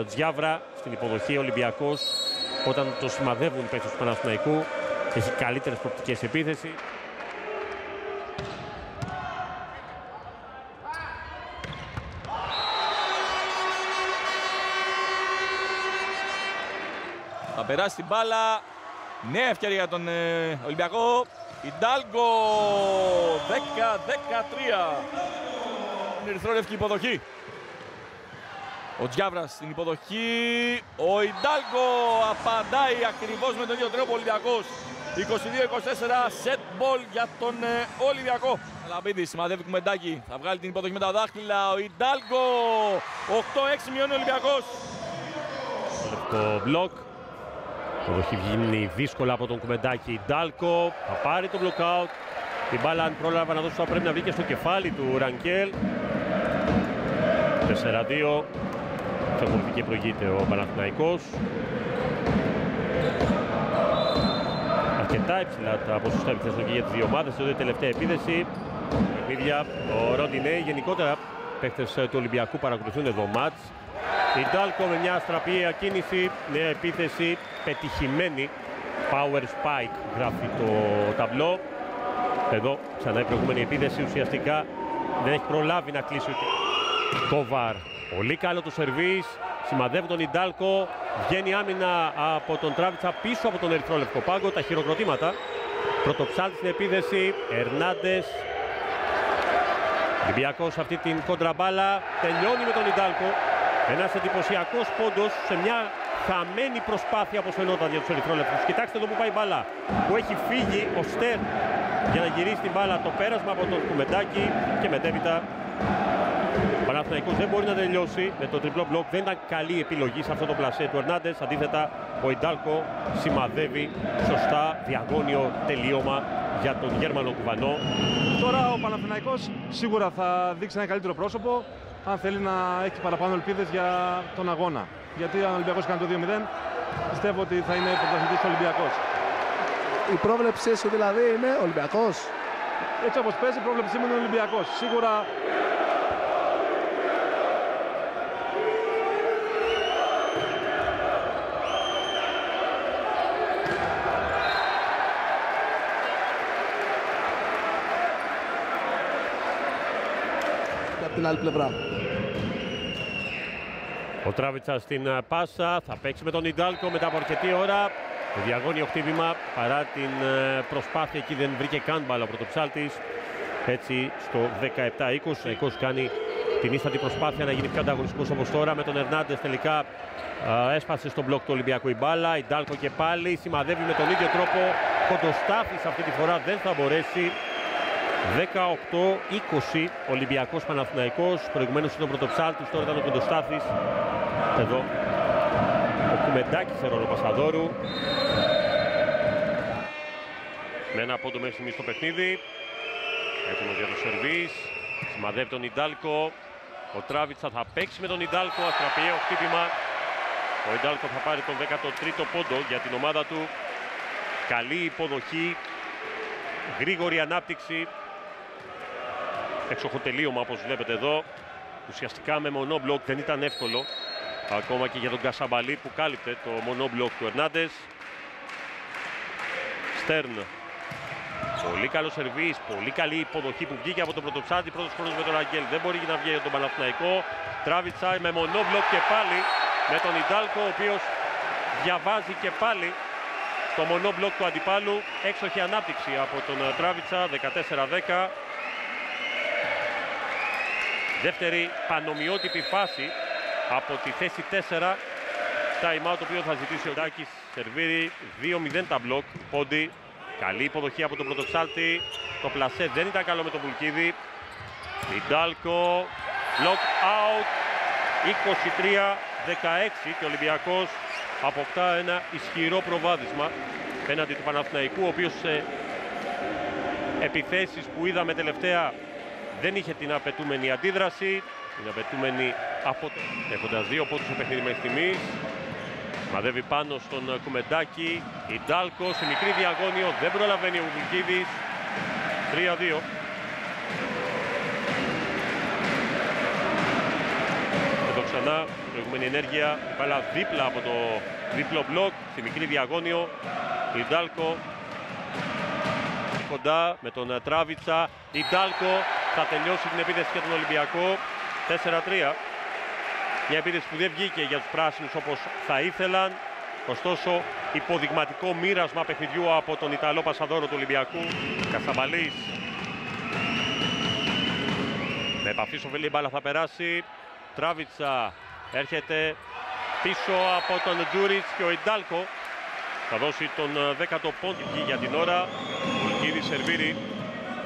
Τζιάβρα στην υποδοχή. Ο Ολυμπιακός όταν το σημαδεύουν οι παίκτες του Παναθηναϊκού έχει καλύτερες προοπτικές επίθεση. Θα περάσει την μπάλα. Νέα ευκαιρία για τον Ολυμπιακό. Ιντάλγκο 10-13. Ερυθρόλευκη υποδοχή. Ο Τζιάβρας στην υποδοχή. Ο Ιντάλγκο απαντάει ακριβώς με τον ίδιο τρόπο. Ολυμπιακός 22-24. Set ball για τον Ολυμπιακό. Λαμπίδης σημαδεύει κουμεντάκι. Θα βγάλει την υποδοχή με τα δάχτυλα. Ο Ιντάλγκο 8-6 μειώνει ο Ολυμπιακός. Το μπλοκ. Η υποδοχή βγαίνει δύσκολα από τον Κουμεντάκη. Ντάλκο θα πάρει το blockout. Την μπάλα, αν πρόλαβα να δώσω, θα πρέπει να βγει και στο κεφάλι του Ρανκέλ. 4-2. Φεύγει και προηγείται ο Παναθηναϊκός. Αρκετά υψηλά τα ποσοστά επιθέσεων και για τις δύο ομάδες. Εδώ η τελευταία επίδεση. Παιχνίδια. Ο Ροντινέι, γενικότερα παίκτες του Ολυμπιακού παρακολουθούν εδώ μάτς. Η Ντάλκο με μια αστραπιαία κίνηση, νέα επίθεση, πετυχημένη. Power spike γράφει το ταμπλό. Εδώ ξανά η προηγούμενη επίθεση ουσιαστικά δεν έχει προλάβει να κλείσει το βαρ. Πολύ καλό το σερβίς, σημαδεύει τον Ιντάλκο, βγαίνει άμυνα από τον Τράβιτσα πίσω από τον ερυθρόλευκο πάγκο, τα χειροκροτήματα. Πρωτοψάλτη στην επίθεση, Ερνάντες. Ολυμπιακός αυτή την κοντραμπάλα, τελειώνει με τον Ιντάλκο. Ένας εντυπωσιακός πόντος σε μια χαμένη προσπάθεια όπως φαινόταν για τους ερυθρόλευκους. Κοιτάξτε εδώ που πάει η μπάλα, που έχει φύγει ο Στέρν για να γυρίσει την μπάλα, το πέρασμα από τον Κουμεντάκη και μετέπειτα ο Παναθηναϊκός δεν μπορεί να τελειώσει με το τριπλό μπλοκ. Δεν ήταν καλή επιλογή σε αυτό το πλασέ του Ερνάντες. Αντίθετα, ο Ιντάλκο σημαδεύει σωστά διαγώνιο τελείωμα για τον Γερμανό κουβανό. Τώρα ο Παναθηναϊκός σίγουρα θα δείξει ένα καλύτερο πρόσωπο αν θέλει να έχει παραπάνω ελπίδες για τον αγώνα. Γιατί αν ο Ολυμπιακός κάνει το 2-0, πιστεύω ότι θα είναι πρωταθλητής ο Ολυμπιακός. Η πρόβλεψή σου δηλαδή είναι Ολυμπιακός. Έτσι όπως παίζει, η πρόβλεψή μου είναι Ολυμπιακός. Σίγουρα από την άλλη πλευρά. Ο Τράβιτσα στην πάσα, θα παίξει με τον Ιντάλκο μετά από αρκετή ώρα. Το διαγώνιο χτύπημα, παρά την προσπάθεια εκεί δεν βρήκε καν μπάλα ο πρωτοψάλτης. Έτσι στο 17-20, ο κάνει την ίστατη προσπάθεια να γίνει πιο ανταγωνιστικός όπως τώρα. Με τον Ερνάντες τελικά έσπασε στο μπλοκ του Ολυμπιακού η μπάλα. Ιντάλκο και πάλι σημαδεύει με τον ίδιο τρόπο. Κοντοστάθης αυτή τη φορά δεν θα μπορέσει. 18-20 Ολυμπιακός Παναθηναϊκός. Προηγουμένως ήταν ο πρωτοψάλτης, τώρα ήταν ο Κοντοστάθης. Εδώ ο Κουμεντάκης σε ρόλο Πασαδόρου. Με ένα πόντο μέχρι στιγμή στο παιχνίδι. Έτοιμος για το σερβίς. Σημαδεύει τον Ιντάλκο. Ο Τράβιτσα θα παίξει με τον Ιντάλκο. Αστραπιαίο χτύπημα. Ο Ιντάλκο θα πάρει τον 13ο πόντο για την ομάδα του. Καλή υποδοχή. Γρήγορη ανάπτυξη. Εξοχοτελείωμα όπως βλέπετε εδώ. Ουσιαστικά με μονόμπλοκ δεν ήταν εύκολο. Ακόμα και για τον Κασαμπαλή που κάλυπτε το μονόμπλοκ του Ερνάντες. Στέρν. Πολύ καλό σερβίς, πολύ καλή υποδοχή που βγήκε από τον πρωτοψάλτη. Πρώτος χρόνος με τον Ραγγέλ. Δεν μπορεί να βγει για τον Παναθηναϊκό. Τράβιτσα με μονόμπλοκ και πάλι με τον Ιντάλκο, ο οποίος διαβάζει και πάλι το μονόμπλοκ του αντιπάλου. Έξοχη ανάπτυξη από τον Τράβιτσα, 14-10. Δεύτερη πανομοιότυπη φάση από τη θέση 4. Time out το οποίο θα ζητήσει ο Ντάκης. Σερβίρει 2-0 τα μπλοκ. Πόντι. Καλή υποδοχή από τον πρωτοψάλτη. Το πλασέ δεν ήταν καλό με τον Βουλκίδη. Ιντάλκο. Lock out. 23-16 και ο Ολυμπιακός αποκτά ένα ισχυρό προβάδισμα έναντι του Παναθηναϊκού, ο οποίος σε επιθέσεις που είδαμε τελευταία δεν είχε την απαιτούμενη αντίδραση, την απαιτούμενη έχοντας 2 πόντους στο παιχνίδι μέχρι στιγμής. Μαδεύει πάνω στον Κουμεντάκη. Ιντάλκο σε μικρή διαγώνιο, δεν προλαβαίνει ο Βουλκίδης. 3-2. Εδώ ξανά ο προηγούμενη ενέργεια. Πάλα δίπλα από το δίπλο μπλοκ, στη μικρή διαγώνιο. Ιντάλκο κοντά με τον Τράβιτσα. Ιντάλκο θα τελειώσει την επίθεση για τον Ολυμπιακό. 4-3. Μια επίθεση που δεν βγήκε για τους πράσινους όπως θα ήθελαν. Ωστόσο, υποδειγματικό μοίρασμα παιχνιδιού από τον Ιταλό πασαδόρο του Ολυμπιακού. Κασαμπαλής. Με επαφή στο βελί μπάλα θα περάσει. Τράβιτσα έρχεται πίσω από τον Τζούριτς και ο Ιντάλκο θα δώσει τον 10ο πόντο για την ώρα. Βουλκίδη σερβίρει.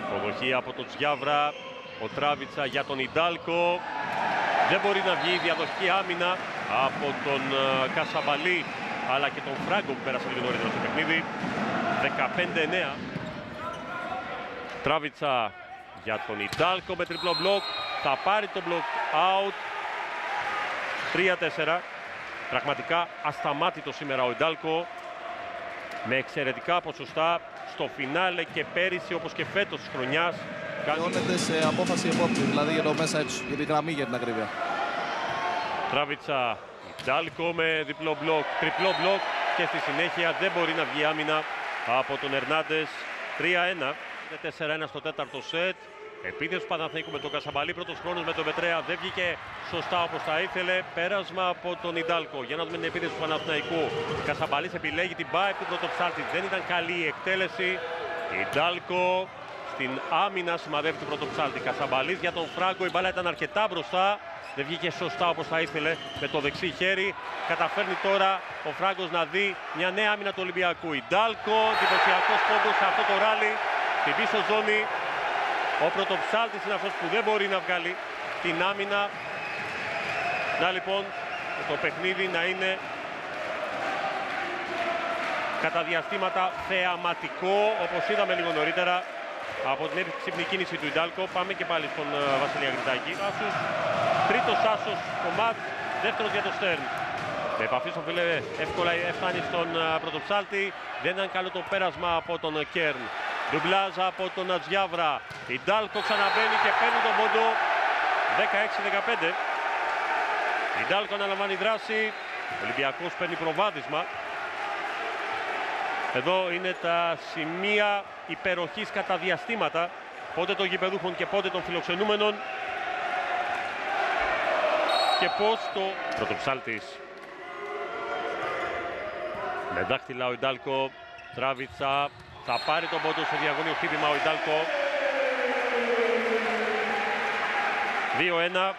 Προδοχή από τον Τζιάβρα. Ο Τράβιτσα για τον Ιντάλκο. Δεν μπορεί να βγει η διαδοχική άμυνα από τον Κασαμπαλή αλλά και τον Φράγκο που πέρασε λίγο νωρίτερα στο παιχνίδι. 15-9. Τράβιτσα για τον Ιντάλκο με τριπλό μπλοκ. Θα πάρει το μπλοκ out. 3-4. Πραγματικά ασταμάτητο σήμερα ο Ιντάλκο. Με εξαιρετικά ποσοστά στο φινάλε και πέρυσι όπως και φέτος της χρονιάς. Μειώνεται σε απόφαση επόπτη, δηλαδή για το μέσα έξω, για τη γραμμή για την ακρίβεια. Τράβιτσα, Ιντάλκο με διπλό μπλοκ, τριπλό μπλοκ και στη συνέχεια δεν μπορεί να βγει άμυνα από τον Ερνάντες. 3-1. 4-1 στο τέταρτο σετ. Επίθεση του Παναθηναϊκού με τον Κασαμπαλή. Πρώτος χρόνος με τον Πετρέα δεν βγήκε σωστά όπως θα ήθελε. Πέρασμα από τον Ιντάλκο. Για να δούμε την επίθεση του Παναθηναϊκού. Κασαμπαλής επιλέγει την πάει του πρωτοψάλτη. Δεν ήταν καλή η εκτέλεση. Ιντάλκο στην άμυνα σημαδεύει τον πρωτοψάλτη. Κασαμπαλής για τον Φράγκο. Η μπάλα ήταν αρκετά μπροστά. Δεν βγήκε σωστά όπως θα ήθελε με το δεξί χέρι. Καταφέρνει τώρα ο Φράγκος να δει μια νέα άμυνα του Ολυμπιακού. Ιντάλκο, εντυπωσιακός πόντος σε αυτό το ράλι. Στην πίσω ζώνη. Ο πρωτοψάλτης είναι αυτός που δεν μπορεί να βγάλει την άμυνα. Να λοιπόν το παιχνίδι να είναι κατά διαστήματα θεαματικό, όπως είδαμε λίγο νωρίτερα από την έξυπνη κίνηση του Ιντάλκο. Πάμε και πάλι στον Βασιλεία Γρητάκη. Τρίτος άσος στο μάτς, δεύτερος για το Στέρν. Με επαφή στο φίλε εύκολα έφτανε στον πρωτοψάλτη. Δεν ήταν καλό το πέρασμα από τον Κέρν. Ντουμπλάζ από τον Ατζιάβρα. Ιντάλκο ξαναμπαίνει και παίρνει τον πόντο. 16-15. Ιντάλκο αναλαμβάνει δράση. Ο Ολυμπιακός παίρνει προβάδισμα. Εδώ είναι τα σημεία υπεροχής κατά διαστήματα. Πότε των γηπεδούχων και πότε των φιλοξενούμενων. Και πώς το πρωτοψάλτης. Με δάχτυλα ο Ιντάλκο. Τράβιτσα. Θα πάρει τον πόντο σε διαγώνιο χτύπημα ο Ιντάλκο. 2-1.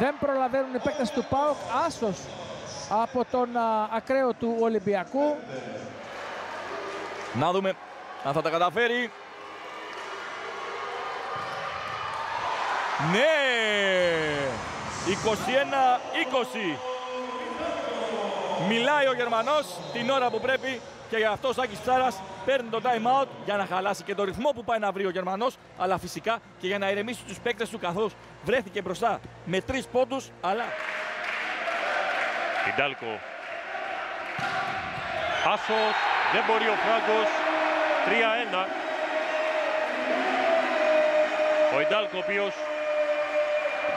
Δεν προλαβαίνουν οι παίκτες του ΠΑΟΚ. Άσος από τον ακραίο του Ολυμπιακού. Να δούμε αν θα τα καταφέρει. Ναι! 21-20. Μιλάει ο Γερμανός την ώρα που πρέπει και γι' αυτό ο Σάκης Ψάρας παίρνει το time out για να χαλάσει και το ρυθμό που πάει να βρει ο Γερμανός, αλλά φυσικά και για να ηρεμήσει τους παίκτες του καθώς βρέθηκε μπροστά με 3 πόντους, αλλά... Ιντάλκο. Άσος, δεν μπορεί ο Φράγκος. 3-1. Ο Ιντάλκο ο οποίος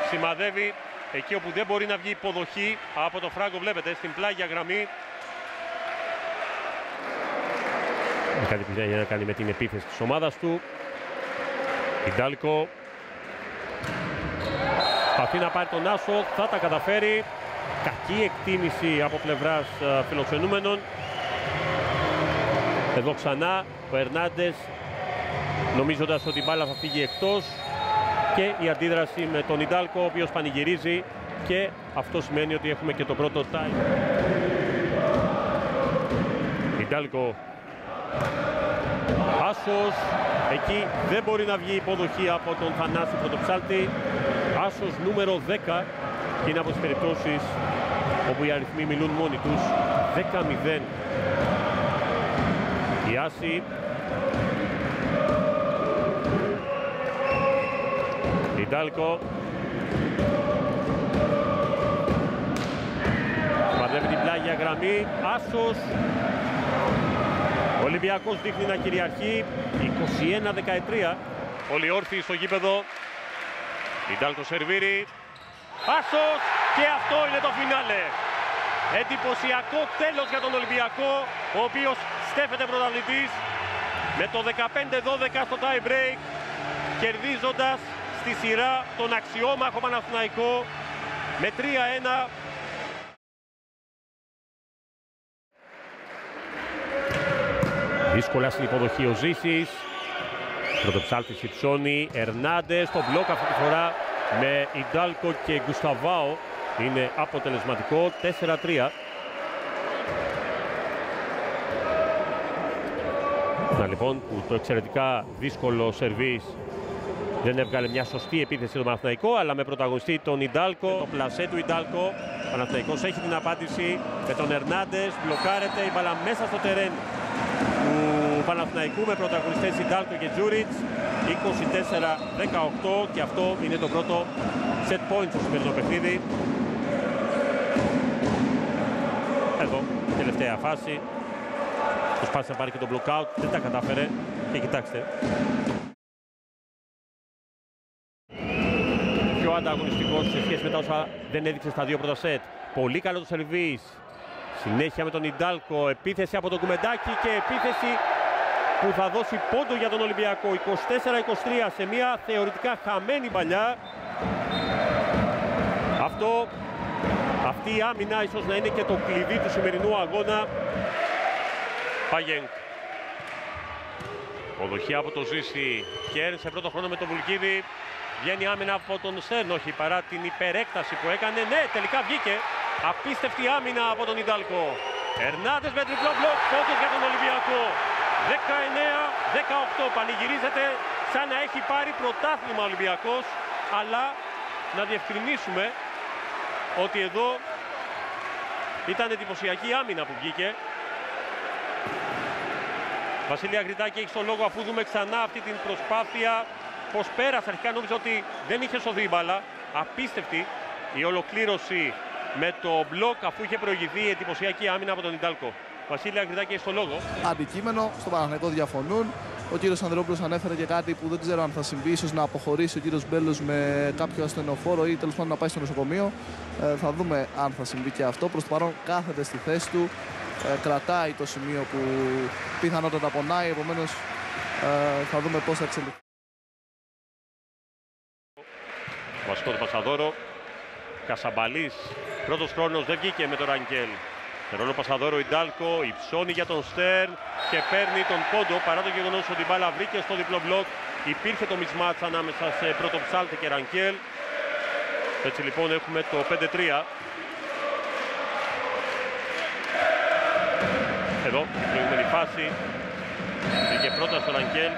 σημαδεύει εκεί όπου δεν μπορεί να βγει υποδοχή από το Φράγκο, βλέπετε, στην πλάγια γραμμή. Κάτι που έχει να κάνει με την επίθεση της ομάδας του. Ιντάλκο. Προσπαθεί να πάρει τον άσο, θα τα καταφέρει. Κακή εκτίμηση από πλευράς φιλοξενούμενων. Εδώ ξανά ο Ερνάντες, νομίζοντας ότι η μπάλα θα φύγει εκτός, και η αντίδραση με τον Ιντάλκο, ο οποίος πανηγυρίζει, και αυτό σημαίνει ότι έχουμε και το πρώτο time. Ιντάλκο, άσος, εκεί δεν μπορεί να βγει υποδοχή από τον Θανάση Πρωτοψάλτη. Άσος νούμερο 10, και είναι από τις περιπτώσεις όπου οι αριθμοί μιλούν μόνοι τους. 10-0 η άση. Ιντάλκο σπαρδεύει την πλάγια γραμμή. Άσος. Ο Ολυμπιακός δείχνει να κυριαρχεί. 21-13. Όλοι όρθιοι στο γήπεδο. Ιντάλκο σερβίρει. Άσος, και αυτό είναι το φινάλε. Εντυπωσιακό τέλος για τον Ολυμπιακό, ο οποίος στέφεται πρωταθλητής με το 15-12 στο tie break, κερδίζοντας στη σειρά τον αξιόμαχο Παναθηναϊκό με 3-1. Δύσκολα στην υποδοχή ο Ζήσης. Πρωτοψάλτης υψώνει. Ερνάντες στο μπλοκ αυτή τη φορά με Ιντάλκο και Γκουσταβάο. Είναι αποτελεσματικό. 4-3. Να λοιπόν που το εξαιρετικά δύσκολο σερβίς δεν έβγαλε μια σωστή επίθεση στο Παναθηναϊκό, αλλά με πρωταγωνιστή τον Ιντάλκο. Το πλασέ του Ιντάλκο. Ο Παναθηναϊκός έχει την απάντηση με τον Ερνάντες. Μπλοκάρεται η μπάλα μέσα στο τερέν του Παναθηναϊκού με πρωταγωνιστές Ιντάλκο και Τζούριτς. 24-18, και αυτό είναι το πρώτο set point στο σημερινό παιχνίδι. Εδώ, τελευταία φάση. Προσπάθησε να πάρει και το blockout, δεν τα κατάφερε. Και κοιτάξτε. Πιο ανταγωνιστικός σε σχέση με τα όσα δεν έδειξε στα δύο πρώτα σετ. Πολύ καλό το σερβίς. Συνέχεια με τον Ιντάλκο, επίθεση από τον Κουμεντάκη και επίθεση που θα δώσει πόντο για τον Ολυμπιακό. 24-23 σε μια θεωρητικά χαμένη παλιά. Αυτή η άμυνα ίσως να είναι και το κλειδί του σημερινού αγώνα. Παγένκ. Ποδοχή από το Ζήση. Κέρν σε πρώτο χρόνο με τον Βουλκίδη. Βγαίνει άμυνα από τον Σέρν, όχι, παρά την υπερέκταση που έκανε. Ναι, τελικά βγήκε. Απίστευτη άμυνα από τον Ιντάλκο. Ερνάντες με τριπλό μπλοκ, πόντος για τον Ολυμπιακό. 19-18, πανηγυρίζεται σαν να έχει πάρει πρωτάθλημα ο Ολυμπιακός, αλλά να διευκρινίσουμε ότι εδώ ήταν εντυπωσιακή άμυνα που βγήκε. Βασίλη Αγριτάκη, έχει το λόγο, αφού δούμε ξανά αυτή την προσπάθεια. Πως πέρασε, αρχικά νόμιζα ότι δεν είχε σωθεί η μπάλα. Απίστευτη η ολοκλήρωση με το μπλοκ, αφού είχε προηγηθεί η εντυπωσιακή άμυνα από τον Ιντάλκο. Βασίλη Αγριτάκη, έχει το λόγο. Αντικείμενο, στο Παναθηναϊκό διαφωνούν. Ο κύριος Ανδρόπουλος ανέφερε και κάτι που δεν ξέρω αν θα συμβεί, ίσως να αποχωρήσει ο κύριος Μπέλος με κάποιο ασθενοφόρο ή τέλος πάντων να πάει στο νοσοκομείο. Θα δούμε αν θα συμβεί και αυτό. Προς το παρόν κάθεται στη θέση του, κρατάει το σημείο που πιθανότατα πονάει, επομένως θα δούμε πώς θα εξελιχθεί. Βασικό του Πασαδόρο. Κασαμπαλής, πρώτος χρόνος, δεν βγήκε με τον Ραγγέλ. Σε ρόλο Πασαδόρο, Ιντάλκο υψώνει για τον Στέρν και παίρνει τον πόντο, παρά το γεγονός ότι η μπάλα βρήκε στο διπλό μπλοκ. Υπήρχε το μισμάτς ανάμεσα σε Πρωτοψάλτη και Ραγγέλ. Έτσι λοιπόν έχουμε το 5-3. Εδώ η προηγούμενη φάση. Βγήκε πρώτα στο Ραγγέλ.